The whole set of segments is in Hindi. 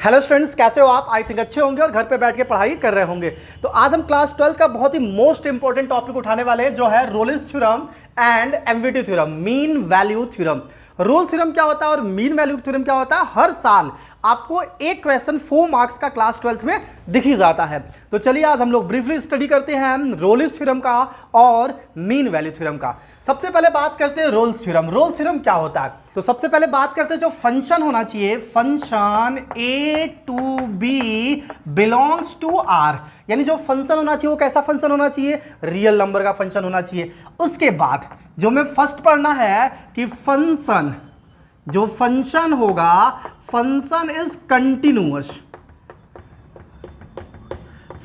हेलो स्टूडेंट्स, कैसे हो आप? आई थिंक अच्छे होंगे और घर पे बैठ के पढ़ाई कर रहे होंगे। तो आज हम क्लास 12 का बहुत ही मोस्ट इंपॉर्टेंट टॉपिक उठाने वाले हैं, जो है Rolle's theorem and MVT theorem, mean value theorem. Rolle's theorem क्या होता है और मीन वैल्यू थ्योरम क्या होता है? हर साल आपको एक क्वेश्चन 4 मार्क्स का क्लास 12 में दिख ही जाता है। तो चलिए आज हम लोग ब्रीफली स्टडी करते हैं रोल्स थ्योरम का और मीन वैल्यू थ्योरम का। सबसे पहले बात करते हैं रोल्स थ्योरम। रोल्स थ्योरम क्या होता है? तो सबसे पहले बात करते हैं जो फंक्शन होना चाहिए, function a to b belongs to r, यानी जो फंक्शन होना चाहिए वो कैसा फंक्शन होना चाहिए? रियल नंबर का फंक्शन होना चाहिए। उसके बाद जो हमें फर्स्ट पढ़ना है कि फंक्शन, जो फंक्शन होगा, फंक्शन इज कंटिन्यूअस।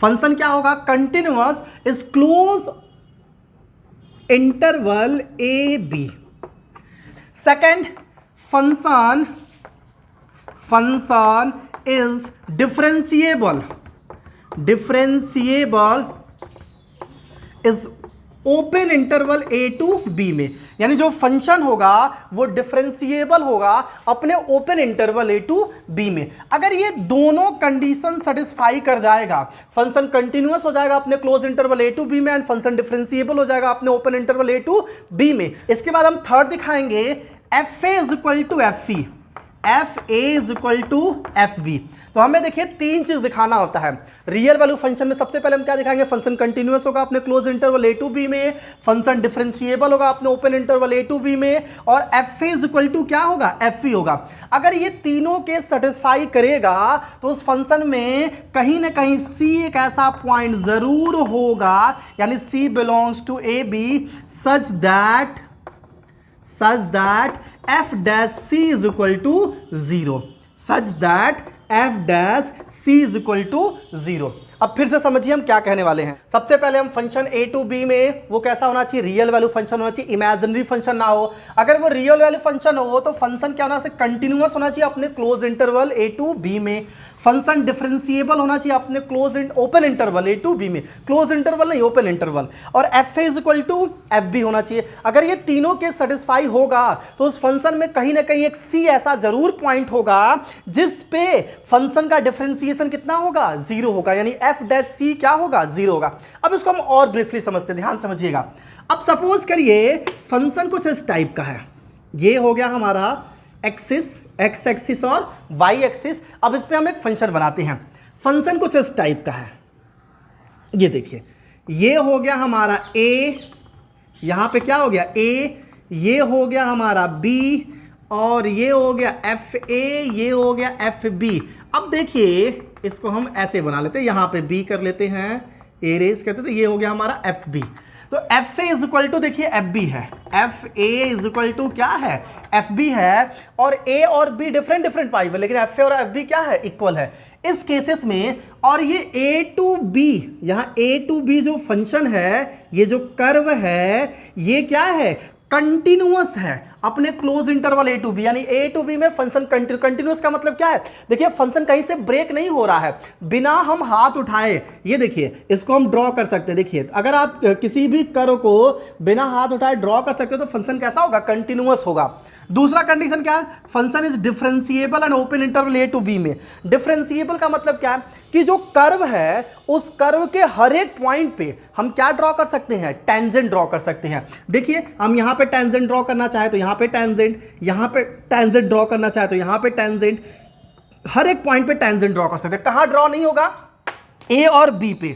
फंक्शन क्या होगा? Continuous is close interval A B. Second, function is differentiable. Differentiable is open interval A to B में, यानी जो फंक्शन होगा वो डिफरेंशिएबल होगा अपने open interval A to B में। अगर ये दोनों कंडीशन सेटिस्फाई कर जाएगा, फंक्शन कंटिन्यूअस हो जाएगा अपने close interval A to B में एंड फंक्शन डिफरेंशिएबल हो जाएगा अपने open interval A to B में। इसके बाद हम थर्ड दिखाएंगे, F A is equal to F E, F A is equal to F B. तो हमें देखिए तीन चीज दिखाना होता है रियल वैल्यू फंक्शन में। सबसे पहले हम क्या दिखाएंगे? फंक्शन कंटिन्यूअस होगा अपने close interval A to B में, फंक्शन डिफरेंशिएबल होगा अपने open interval A to B में, और F A is equal to क्या होगा? एफ ई होगा। अगर ये तीनों के सेटिस्फाई करेगा तो उस फंक्शन में कहीं ना कहीं सी एक ऐसा पॉइंट जरूर होगा, यानी c belongs to a b such that f dash c is equal to 0, such that f dash c is equal to 0। अब फिर से समझिए हम क्या कहने वाले हैं। सबसे पहले हम फंक्शन ए टू बी में वो कैसा होना चाहिए? रियल वैल्यू फंक्शन होना चाहिए, इमेजिनरी फंक्शन ना हो। अगर वो रियल वैल्यू फंक्शन हो तो फंक्शन क्या होना चाहिए? कंटिन्यूअस होना चाहिए अपने close interval A to B में। फंक्शन डिफरेंशिएबल होना चाहिए अपने open interval A to B में, क्लोज इंटरवल नहीं ओपन इंटरवल। और F A is equal to F B होना चाहिए। अगर ये तीनों के सेटिस्फाई होगा तो उस फंक्शन में कहीं ना कहीं एक सी ऐसा जरूर पॉइंट होगा जिस पे फंक्शन का डिफरेंशिएशन कितना होगा? 0 होगा, यानी एफ डैश सी क्या होगा? 0 होगा। अब इसको हम और ब्रीफली समझते हैं, ध्यान समझिएगा। अब सपोज करिए फंक्शन कुछ इस टाइप का है, ये हो गया हमारा एक्सिस, एक्स एक्सिस और वाई एक्सिस। अब इस पे हम एक फंक्शन बनाते हैं। फंक्शन कुछ इस टाइप का है, ये देखिए, ये हो गया हमारा ए, यहां पे क्या हो गया? ए, ये हो गया हमारा बी, और ये हो गया एफ ए, ये हो गया एफ बी। अब देखिए इसको हम ऐसे बना लेते हैं, यहां पे बी कर लेते हैं, ए रेज करते, तो ये हो गया हमारा एफ बी। तो F A is equal to, देखिए एफ बी है, F A is equal to क्या है? एफ बी है। और ए और बी डिफरेंट पाई हुए, लेकिन एफ ए और एफ बी क्या है? इक्वल है इस केसेस में। और ये ए टू बी, यहां ए टू बी जो फंक्शन है, ये जो कर्व है, ये क्या है? कंटिन्यूअस है अपने close interval A to B, यानी ए टू बी में फंक्शन कंटिन्यूअस का मतलब क्या है? देखिए फंक्शन कहीं से ब्रेक नहीं हो रहा है बिना हम हाथ उठाए। ये देखिए इसको हम ड्रॉ कर सकते हैं। देखिए अगर आप किसी भी कर्व को बिना हाथ उठाए ड्रॉ कर सकते हो तो फंक्शन कैसा होगा? कंटिन्यूअस होगा। दूसरा कंडीशन क्या है? Function is differentiable and open interval A to B में। डिफरेंशिएबल का मतलब क्या है? कि जो कर्व है उस कर्व के हर एक पॉइंट पे हम क्या ड्रॉ कर सकते हैं? टेंजेंट ड्रॉ कर सकते हैं। देखिए हम यहां पे टेंजेंट ड्रॉ करना चाहे तो यहां पे टेंजेंट, यहां पे टेंजेंट ड्रॉ करना चाहे तो यहां पे टेंजेंट, हर एक पॉइंट पे टेंजेंट ड्रॉ कर सकते हैं। कहां ड्रॉ नहीं होगा? ए और बी पे,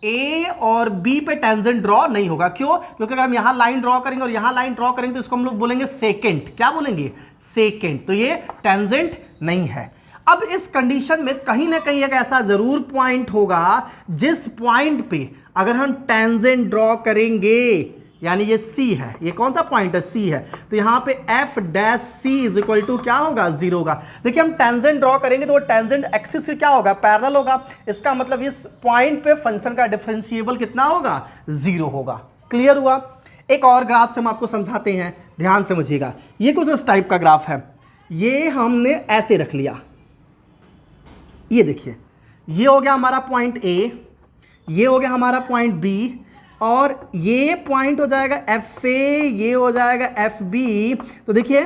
ए और बी पे टेंजेंट ड्रॉ नहीं होगा। क्यों? क्योंकि अगर हम यहां लाइन ड्रॉ करेंगे और यहां लाइन ड्रॉ करेंगे तो इसको हम लोग बोलेंगे सेकेंड। क्या बोलेंगे? सेकेंड। तो ये टेंजेंट नहीं है। अब इस कंडीशन में कहीं ना कहीं एक ऐसा जरूर पॉइंट होगा जिस पॉइंट पे अगर हम टेंजेंट ड्रॉ करेंगे, यानी ये C है, ये कौन सा पॉइंट है? C है। तो यहां पे f dash C is equal to क्या होगा? 0 होगा। देखिए हम टेंजेंट ड्रॉ करेंगे तो वो टेंजेंट एक्सिस से क्या होगा? पैरेलल होगा। इसका मतलब इस पॉइंट पे फंक्शन का डिफरेंशिएबल कितना होगा? 0 होगा। क्लियर हुआ? एक और ग्राफ से हम आपको समझाते हैं, ध्यान समझिएगा। ये कुछ इस टाइप का ग्राफ है, ये हमने ऐसे रख लिया। ये देखिए ये हो गया हमारा पॉइंट ए, ये हो गया हमारा पॉइंट बी, और ये पॉइंट हो जाएगा एफ ए, ये हो जाएगा एफ बी। तो देखिए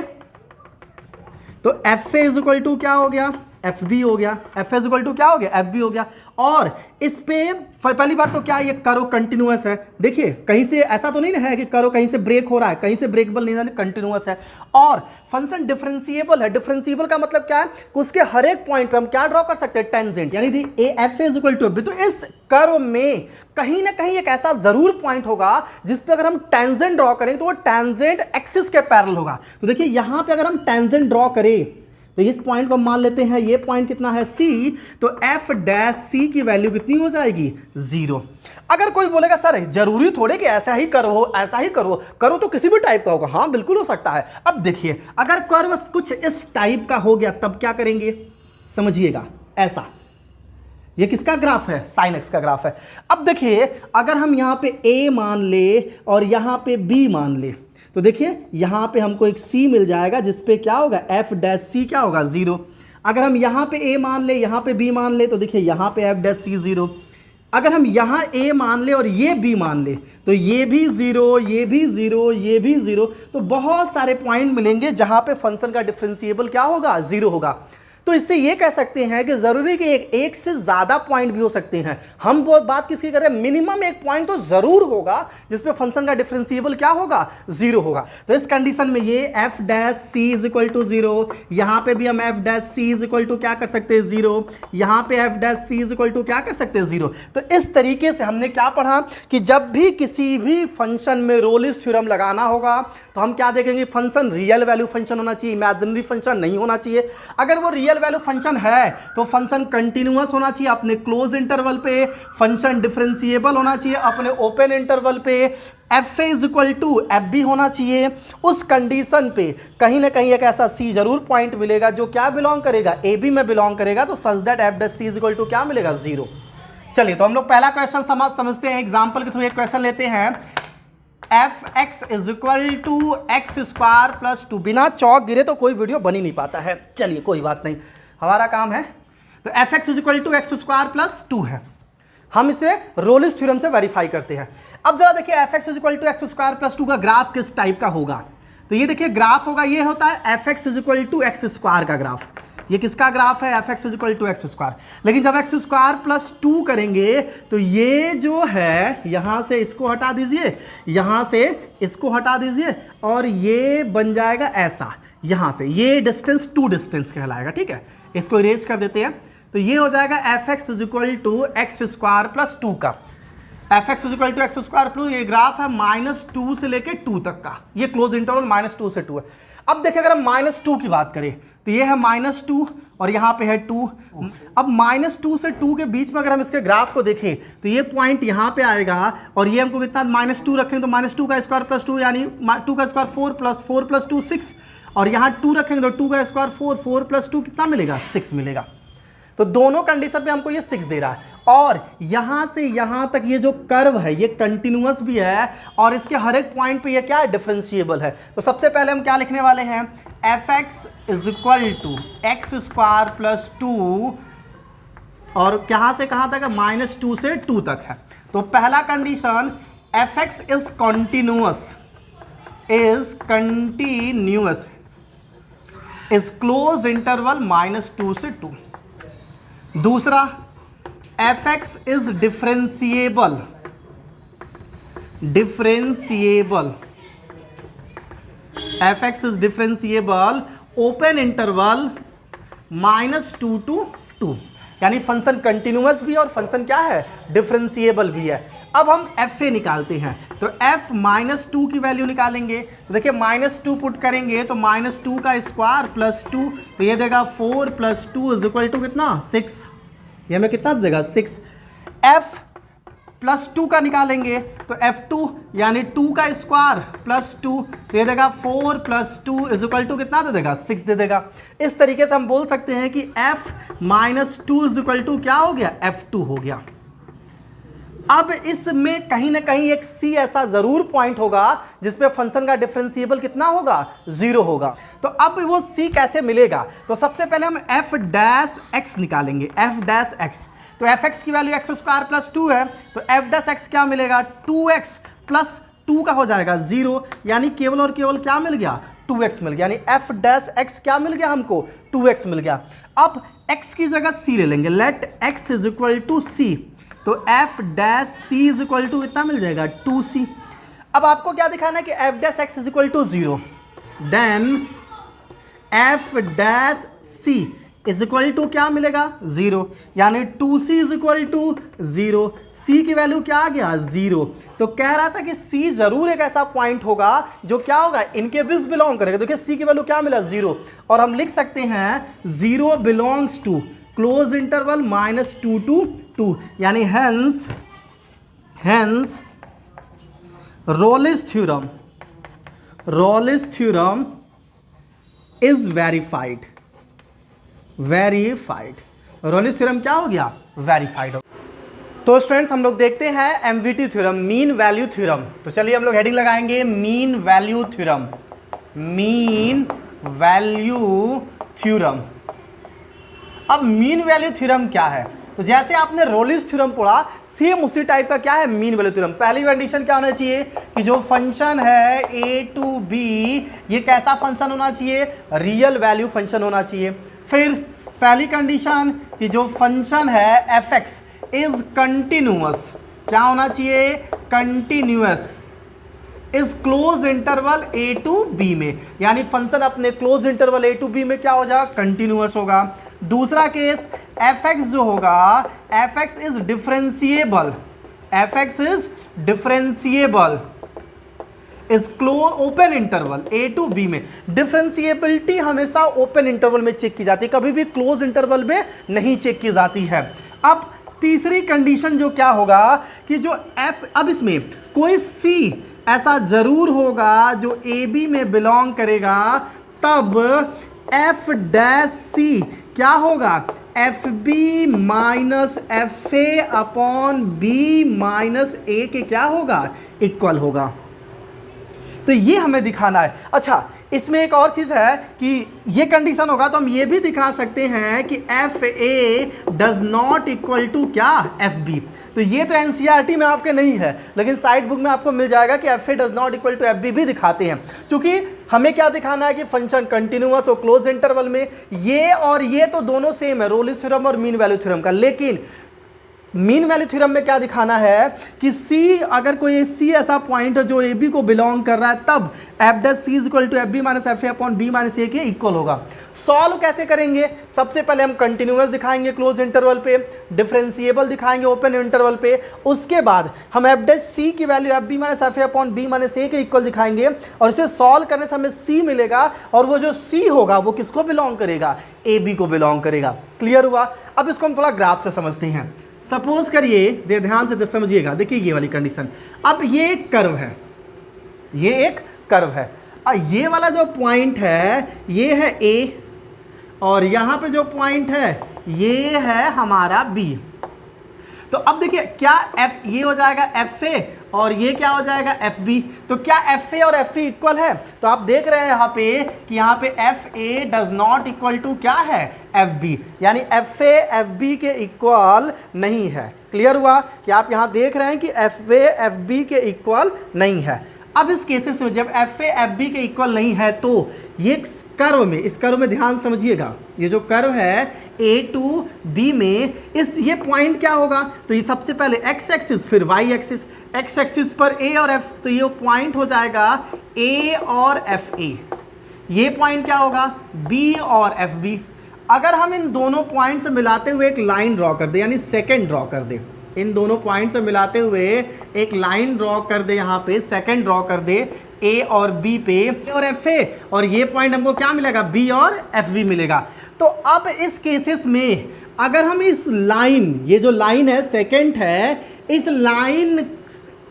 तो F A is equal to क्या हो गया? एफ बी हो गया, एफ इज इक्वल टू क्या हो गया, एफ बी हो गया। और इस पे पहली बात तो क्या ये कर्व कंटिन्यूअस है, देखिए कहीं से ऐसा तो नहीं ना है कि कर्व कहीं से ब्रेक हो रहा है, कहीं से ब्रेकेबल नहीं है, कंटिन्यूअस है। और फंक्शन डिफरेंशिएबल है। डिफरेंशिएबल का मतलब क्या है कि उसके हर एक पॉइंट पे हम क्या ड्रॉ कर सकते हैं, टेंजेंट, यानी F is equal to F B. तो इस कर्व में कहीं ना कहीं एक ऐसा जरूर पॉइंट होगा जिस पे अगर हम टेंजेंट ड्रॉ करें तो वो टेंजेंट एक्सिस के पैरेलल होगा। तो देखिए यहां पे अगर हम टेंजेंट ड्रॉ करें तो इस पॉइंट को मान लेते हैं, ये पॉइंट कितना है C, तो एफ डैश C की वैल्यू कितनी हो जाएगी, 0। अगर कोई बोलेगा सर जरूरी थोड़े कि ऐसा ही करो, ऐसा ही करो, करो तो किसी भी टाइप का होगा, हाँ बिल्कुल हो सकता है। अब देखिए अगर कर्व कुछ इस टाइप का हो गया तब क्या करेंगे, समझिएगा, ऐसा, ये किसका ग्राफ है, साइन एक्स का ग्राफ है। अब देखिए अगर हम यहां पे A मान ले और यहां पे B मान ले तो देखिए यहां पे हमको एक C मिल जाएगा जिस पे क्या होगा, एफ डैश C क्या होगा, 0। अगर हम यहां पे A मान ले, यहां पे B मान ले तो देखिए यहां पे एफ डैश C 0। अगर हम यहां A मान ले और ये B मान ले तो ये भी 0, ये भी 0, ये भी 0। तो बहुत सारे पॉइंट मिलेंगे जहां पे फंक्शन का डिफरेंशिएबल क्या होगा, 0 होगा। तो इससे ये कह सकते हैं कि जरूरी कि एक से ज्यादा पॉइंट भी हो सकते हैं। हम बहुत बात किसकी कर रहे हैं, मिनिमम एक पॉइंट तो जरूर होगा जिसपे फंक्शन का डिफरेंशिएबल क्या होगा, 0 होगा। तो इस कंडीशन में ये F dash C is equal to 0, यहां पे भी हम F dash C is equal to क्या कर सकते हैं, 0, यहां पे F dash C is equal to क्या कर सकते हैं, 0। तो इस तरीके से हमने क्या पढ़ा कि जब भी किसी भी फंक्शन में रोलिस थ्योरम लगाना होगा तो हम क्या देखेंगे, फंक्शन रियल वैल्यू फंक्शन होना चाहिए, इमेजिनरी फंक्शन नहीं होना चाहिए। अगर वो रियल वैल्यू फंक्शन है तो फंक्शन कंटिन्यूअस होना चाहिए अपने क्लोज इंटरवल पे, फंक्शन डिफरेंशिएबल होना चाहिए अपने ओपन इंटरवल पे, F is equal to F B होना चाहिए। उस कंडीशन पे कहीं ना कहीं एक ऐसा सी जरूर पॉइंट मिलेगा जो क्या बिलोंग करेगा, ए बी में बिलोंग करेगा, तो such that F dash C is equal to क्या मिलेगा, 0। चलिए तो हम लोग पहला क्वेश्चन समझते हैं, एग्जाम्पल के थ्रू एक क्वेश्चन लेते हैं। F X is equal to x square plus 2। बिना चौक गिरे तो कोई वीडियो बन ही नहीं पाता है, चलिए कोई बात नहीं, हमारा काम है। तो F X is equal to x square plus 2 है, हम इसे रोलिस थ्योरम से वेरीफाई करते हैं। अब जरा देखिए F X is equal to x square plus 2 का ग्राफ किस टाइप का होगा। तो ये देखिए ग्राफ होगा, ये होता है F X is equal to x square का ग्राफ। ये किसका ग्राफ है, F X is equal to x square. लेकिन जब एक्स स्क्वायर प्लस 2 करेंगे तो ये जो है यहां से इसको हटा दीजिए, यहां से इसको हटा दीजिए और ये बन जाएगा ऐसा, यहां से ये डिस्टेंस 2 डिस्टेंस कहलाएगा, ठीक है। इसको इरेज कर देते हैं तो ये हो जाएगा F X is equal to x square plus 2 का। F X is equal to x square plus, ये ग्राफ है -2 से लेके 2 तक का, ये क्लोज इंटरवल -2 से 2 है। अब देखिए अगर हम -2 की बात करें तो ये है -2 और यहाँ पे है 2। अब -2 से 2 के बीच में अगर हम इसके ग्राफ को देखें तो ये पॉइंट यहाँ पे आएगा और ये हमको कितना -2 रखें तो -2 का स्क्वायर प्लस 2 यानी 2 का स्क्वायर 4 प्लस 4 प्लस 2 6, और यहाँ 2 रखेंगे तो 2 का स्क्वायर 4, 4 प्लस 2 कितना मिलेगा, 6 मिलेगा। तो दोनों कंडीशन पे हमको ये 6 दे रहा है और यहां से यहां तक ये जो कर्व है ये कंटिन्यूअस भी है और इसके हर एक पॉइंट पे ये क्या है, डिफरेंशिएबल है। तो सबसे पहले हम क्या लिखने वाले हैं, F X is equal to x square plus 2 और कहां से कहां तक है, -2 से 2 तक है। तो पहला condition F X is continuous, is close interval -2 से 2। दूसरा F X is differentiable, F X is differentiable open interval -2 to 2, यानी फंक्शन कंटिन्यूअस भी है और फंक्शन क्या है, डिफरेंशिएबल भी है। अब हम एफ ए निकालते हैं तो एफ -2 की वैल्यू निकालेंगे तो देखिए -2 पुट करेंगे तो -2 का स्क्वायर प्लस 2 तो ये देगा 4 प्लस 2 इज इक्वल टू कितना, 6। ये हमें कितना देगा, 6। एफ प्लस 2 का निकालेंगे तो F2 यानी 2 का स्क्वायर प्लस 2 तो ये देगा 4 प्लस 2 इज इक्वल टू कितना दे देगा, 6 दे देगा। इस तरीके से हम बोल सकते हैं कि F -2 इज इक्वल टू क्या हो गया, F2 हो गया। अब इसमें कहीं ना कहीं एक C ऐसा जरूर पॉइंट होगा जिसपे फंक्शन का डिफरेंशिएबल कितना होगा, 0 होगा। तो अब वो C कैसे मिलेगा, तो सबसे पहले हम f डैश x निकालेंगे, f डैश x। तो एफ एक्स की वैल्यू एक्स स्क्वायर प्लस 2 है तो एफ डैश एक्स क्या मिलेगा, 2x प्लस 2 का हो जाएगा 0, यानी केवल और केवल क्या मिल गया, 2x मिल गया, यानी एफ डैश एक्स क्या मिल गया हमको, 2x मिल गया। अब x की जगह c ले लेंगे, let x is equal to c, तो f dash C is equal to इतना मिल जाएगा 2c। अब आपको क्या दिखाना है कि F dash X is equal to 0, then F dash C is equal to क्या मिलेगा 0, यानी 2c is equal to 0, c की वैल्यू क्या आ गया 0। तो कह रहा था कि c जरूर एक ऐसा पॉइंट होगा जो क्या होगा, इनके बीच बिलोंग करेगा। देखिए c की वैल्यू क्या मिला 0, और हम लिख सकते हैं 0 belongs to closed interval -2 to 2, यानी hence Rolle's theorem is verified. Rolle's theorem क्या हो गया, वेरीफाइड हो। तो स्टूडेंट्स हम लोग देखते हैं एमवीटी थ्योरम, मीन वैल्यू थ्योरम। तो चलिए हम लोग हेडिंग लगाएंगे मीन वैल्यू थ्योरम। अब मीन वैल्यू थ्योरम क्या है, तो जैसे आपने रोलिस थ्योरम पढ़ा, सेम उसी टाइप का क्या है मीन वैल्यू थ्योरम। पहली कंडीशन क्या होना चाहिए कि जो फंक्शन है a to b, ये कैसा फंक्शन होना चाहिए, रियल वैल्यू फंक्शन होना चाहिए। फिर पहली कंडीशन कि जो फंक्शन है fx इज कंटिन्यूअस, क्या होना चाहिए, continuous is close interval a to b में, यानी फंक्शन अपने close interval a to b में क्या हो जाएगा, कंटिन्यूअस होगा। दूसरा केस fx जो होगा, fx is differentiable, is close open interval a to b में। डिफरेंशिएबिलिटी हमेशा ओपन इंटरवल में चेक की जाती है, कभी भी क्लोज इंटरवल में नहीं चेक की जाती है। अब तीसरी कंडीशन जो क्या होगा कि जो f, अब इसमें कोई c ऐसा जरूर होगा जो ए बी में बिलोंग करेगा, तब एफ डैश सी क्या होगा, f b minus f a upon b minus a के क्या होगा, इक्वल होगा। तो ये हमें दिखाना है। अच्छा, इसमें एक और चीज़ है कि ये कंडीशन होगा तो हम ये भी दिखा सकते हैं कि F A does not equal to क्या, एफ बी। तो ये तो एनसीईआरटी में आपके नहीं है, लेकिन साइड बुक में आपको मिल जाएगा कि F A does not equal to F B भी दिखाते हैं, क्योंकि हमें क्या दिखाना है कि फंक्शन कंटिन्यूअस और क्लोज इंटरवल में। ये और ये तो दोनों सेम है, रोलिस थ्योरम और मीन वैल्यू थ्योरम का, लेकिन मीन वैल्यू थ्योरम में क्या दिखाना है कि C, अगर कोई C ऐसा पॉइंट है जो ए बी को बिलोंग कर रहा है, तब f dash C is equal to F b minus f a upon b minus a के इक्वल होगा। सॉल्व कैसे करेंगे, सबसे पहले हम कंटिन्यूअस दिखाएंगे क्लोज इंटरवल पे, डिफरेंशिएबल दिखाएंगे ओपन इंटरवल पे, उसके बाद हम एफ डैश सी की value f b minus f a upon b minus a के इक्वल दिखाएंगे, और इसे सॉल्व करने से हमें C मिलेगा, और वो जो C होगा वो किसको बिलोंग करेगा, ए बी को बिलोंग करेगा। क्लियर हुआ। अब इसको हम थोड़ा ग्राफ से समझते हैं। सपोज करिए, ध्यान से समझिएगा, देखिए ये वाली कंडीशन। अब ये एक कर्व है, ये एक कर्व है, और ये वाला जो पॉइंट है ये है A, और यहाँ पे जो पॉइंट है ये है हमारा B। तो अब देखिए क्या F, ये हो जाएगा FA और ये क्या हो जाएगा FB। तो क्या FA और FB इक्वल है, तो आप देख रहे हैं यहाँ पे कि यहाँ पे FA does not equal to क्या है, FB, यानी FA FB के इक्वल नहीं है। क्लियर हुआ कि आप यहाँ देख रहे हैं कि FA FB के इक्वल नहीं है। अब इस केसेस में जब FA FB के इक्वल नहीं है, तो ये कर्व में, इस कर्व में ध्यान समझिएगा, ये जो कर्व है A to B में, इस ये पॉइंट क्या होगा, तो ये सबसे पहले x एक्सिस फिर y एक्सिस, x एक्सिस पर A और F, तो ये पॉइंट हो जाएगा A और FA। ये पॉइंट क्या होगा, B और FB। अगर हम इन दोनों पॉइंट से मिलाते हुए एक लाइन ड्रॉ कर दे, यानी सेकेंड ड्रॉ कर दे, इन दोनों पॉइंट से मिलाते हुए एक लाइन ड्रॉ कर दे, यहाँ पे सेकंड ड्रॉ कर दे A और B पे, A और FA, और ये पॉइंट हमको क्या मिलेगा, B और FB मिलेगा। तो अब इस केसेस में अगर हम इस लाइन, ये जो लाइन है सेकंड है, इस लाइन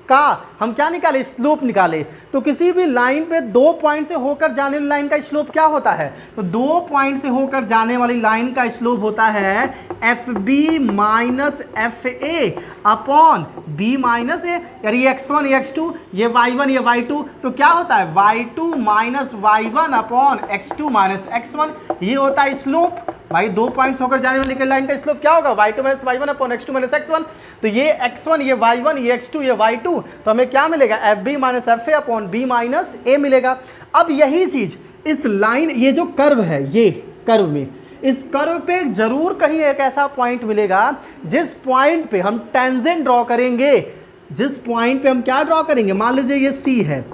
का हम क्या निकाले, स्लोप निकाले, तो किसी भी लाइन पे दो पॉइंट से होकर जाने वाली लाइन का स्लोप क्या होता है, तो दो पॉइंट से होकर जाने वाली लाइन का स्लोप होता है f b minus f a upon b minus a, यानी ये x1 ये x2 ये y1 ये y2, तो क्या होता है y2 minus y1 upon x2 minus x1, ये होता है स्लोप। भाई 2 पॉइंट्स होकर जाने वाली लाइन का स्लोप क्या होगा, y2 minus y1 upon x2 minus x1। तो ये x1 ये y1 ये x2 ये y2, तो हमें क्या मिलेगा, fb minus fa upon b minus a मिलेगा। अब यही चीज इस लाइन, ये जो कर्व है, ये कर्व में, इस कर्व पे जरूर कहीं एक ऐसा पॉइंट मिलेगा जिस पॉइंट पे हम टेंजेंट ड्रॉ करेंगे, जिस पॉइंट पे हम क्या ड्रॉ करेंगे, मान लीजिए ये C है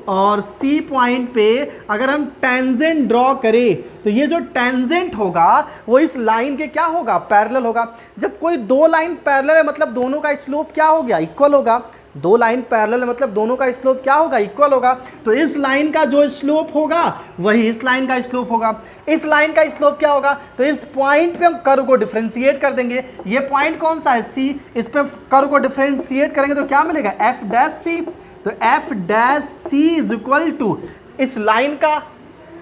और C पॉइंट पे अगर हम टेंजेंट ड्रॉ करें तो ये जो टेंजेंट होगा वो इस लाइन के क्या होगा, पैरेलल होगा। जब कोई दो लाइन पैरेलल है मतलब दोनों का स्लोप क्या हो गया, इक्वल होगा। दो लाइन पैरेलल है मतलब दोनों का स्लोप क्या होगा, इक्वल होगा। तो इस लाइन का जो स्लोप होगा वही इस लाइन का स्लोप होगा। इस लाइन का स्लोप क्या होगा, तो इस पॉइंट पे हम कर्व को डिफरेंशिएट कर देंगे। ये पॉइंट कौन सा है, C, इस पे कर्व को डिफरेंशिएट करेंगे तो क्या मिलेगा, f डैश C। तो f dash C is equal to इस लाइन का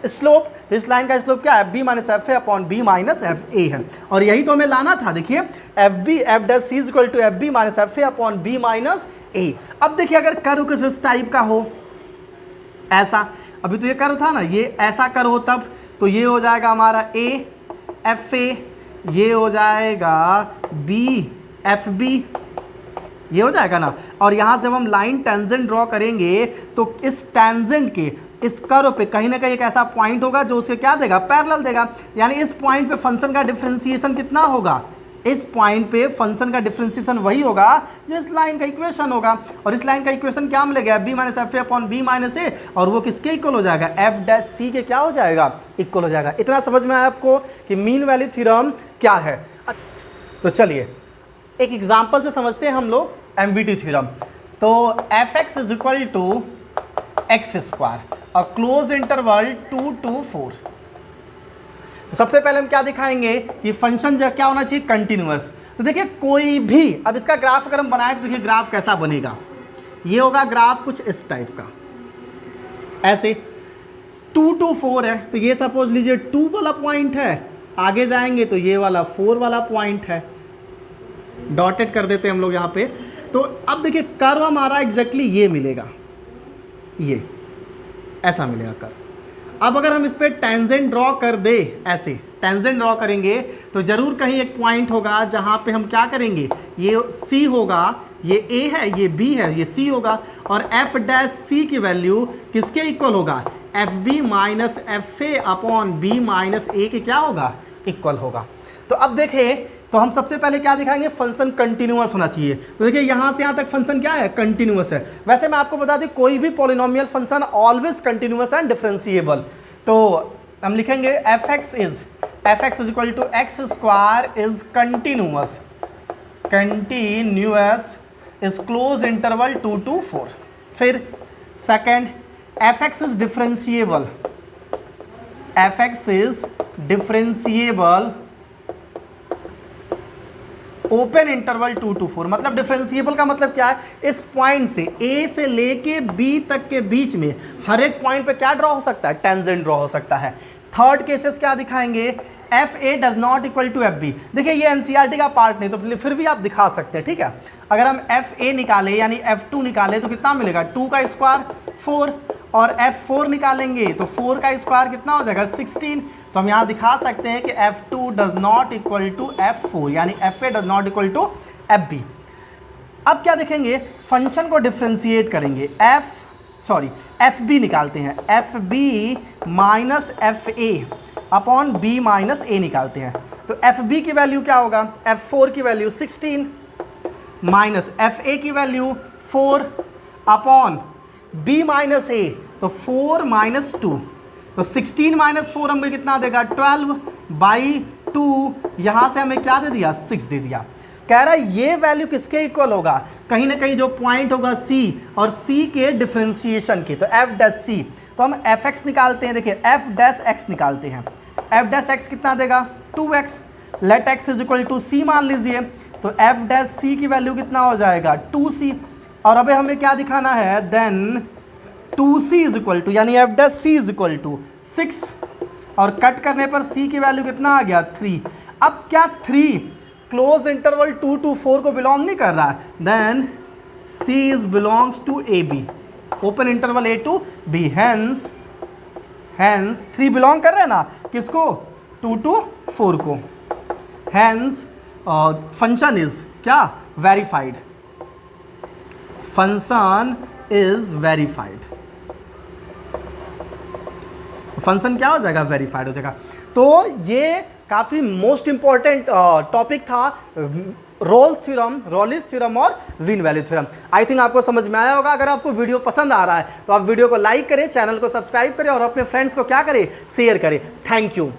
स्लोप, तो इस लाइन का स्लोप क्या है, fb minus fa upon b minus fa है। और यही तो हमें लाना था, देखिए f dash C is equal to fb minus fa upon b minus a। अब देखिए अगर कर्व किस इस टाइप का हो, ऐसा, अभी तो ये कर्व था ना, ये ऐसा कर्व हो तब तो ये हो जाएगा हमारा a fa, ये हो जाएगा b fb, ये हो जाएगा ना। और यहाँ से जब हम लाइन टेंजेंट ड्रॉ करेंगे तो इस टेंजेंट के इस कर्व पे कहीं ना कहीं एक ऐसा पॉइंट होगा जो उसके क्या देगा, पैरेलल देगा। यानी इस पॉइंट पे फंक्शन का डिफरेंशिएशन कितना होगा, इस पॉइंट पे फंक्शन का डिफरेंशिएशन वही होगा जो इस लाइन का इक्वेशन होगा। और इस लाइन का इक्वेशन क्या मिलेगा, b minus fa upon b minus a, और वो किसके इक्वल हो जाएगा, f डैश C के क्या हो जाएगा, इक्वल हो जाएगा। इतना समझ में आया आपको कि मीन वैल्यू थ्योरम क्या है। तो चलिए एक एग्जाम्पल से समझते हैं हम लोग MVT थ्योरम। तो fx is equal to x square और क्लोज इंटरवल 2 to 4। तो सबसे पहले हम क्या दिखाएंगे कि फंक्शन जो क्या होना चाहिए, कंटिन्यूअस। तो देखिए कोई भी, अब इसका ग्राफ अगर हम बनाए तो देखिए ग्राफ कैसा बनेगा, ये होगा ग्राफ कुछ इस टाइप का, ऐसे 2 to 4 है। तो ये सपोज लीजिए 2 वाला पॉइंट है, आगे जाएंगे तो ये वाला 4 वाला पॉइंट है, डॉटेड कर देते हैं हम लोग यहाँ पे। तो अब देखिए कर्व हमारा एग्जैक्टली ये मिलेगा, ये ऐसा मिलेगा कर्व। अब अगर हम इस पर टेंजेंट ड्रॉ कर दे, ऐसे टेंजेंट ड्रॉ करेंगे तो जरूर कहीं एक पॉइंट होगा जहाँ पे हम क्या करेंगे, ये C होगा, ये A है, ये B है, ये C होगा। और f डैश C की वैल्यू किसके इक्वल होगा, fb minus fa upon b minus a के क्या होगा, इक्वल होगा। तो अब देखें, तो हम सबसे पहले क्या दिखाएंगे, फंक्शन कंटिन्यूअस होना चाहिए। तो देखिए यहाँ से यहाँ तक फंक्शन क्या है, कंटिन्यूअस है। वैसे मैं आपको बता दूं कोई भी polynomial function always continuous and differentiable. तो हम लिखेंगे fx is equal to x square is continuous is close interval 2 to 4। फिर second fx is differentiable open interval 2 to 4। मतलब डिफरेंशिएबल का मतलब क्या है, इस पॉइंट से A से लेके B तक के बीच में हर एक पॉइंट पे क्या ड्रॉ हो सकता है, टेंजेंट ड्रॉ हो सकता है। थर्ड केसेस क्या दिखाएंगे, FA does not equal to FB। देखिए ये NCERT का पार्ट नहीं, तो फिर भी आप दिखा सकते हैं, ठीक है। अगर हम FA निकाले यानी F2 निकाले तो कितना मिलेगा, 2 का स्क्वायर 4, और F4 निकालेंगे तो 4 का स्क्वायर कितना हो जाएगा, 16। तो हम यहाँ दिखा सकते हैं कि F2 does not equal to F4, यानी FA does not equal to FB। अब क्या देखेंगे, फंक्शन को डिफ्रेंशिएट करेंगे, FB निकालते हैं, FB minus FA upon B minus A निकालते हैं। तो FB की वैल्यू क्या होगा, F4 की वैल्यू 16 माइनस FA की value 4 upon B minus A, तो 4 माइनस 2, तो 16 माइनस 4 हमें कितना देगा, 12/2। यहाँ से हमें क्या दे दिया, 6 दे दिया। कह रहा है ये वैल्यू किसके इक्वल होगा, कहीं ना कहीं जो पॉइंट होगा C और C के डिफरेंशिएशन की, तो f डैश C। तो हम fx निकालते हैं, देखिए f डैश x निकालते हैं, f डैश x कितना देगा, 2x। Let x is equal to C मान लीजिए, तो f डैश C की वैल्यू कितना हो जाएगा, 2C। और अबे हमें क्या दिखाना है, then 2C is equal to, यानी f dash C is equal to 6, और कट करने पर C की वैल्यू कितना आ गया, 3। अब क्या 3 क्लोज इंटरवल 2 to 4 को बिलोंग नहीं कर रहा है, then C is belongs to AB, open interval A to B, hence 3 belong कर रहे हैं ना किसको, 2 to 4 को। हैंस फंक्शन इज क्या, verified, function is verified, function क्या हो जाएगा, वेरीफाइड हो जाएगा। तो ये काफ़ी मोस्ट इंपॉर्टेंट टॉपिक था, रोल्स थ्योरम, रॉलिस थ्योरम और mean value theorem. I think आपको समझ में आया होगा। अगर आपको वीडियो पसंद आ रहा है तो आप वीडियो को लाइक करें, चैनल को सब्सक्राइब करें और अपने फ्रेंड्स को क्या करें, शेयर करें। Thank you.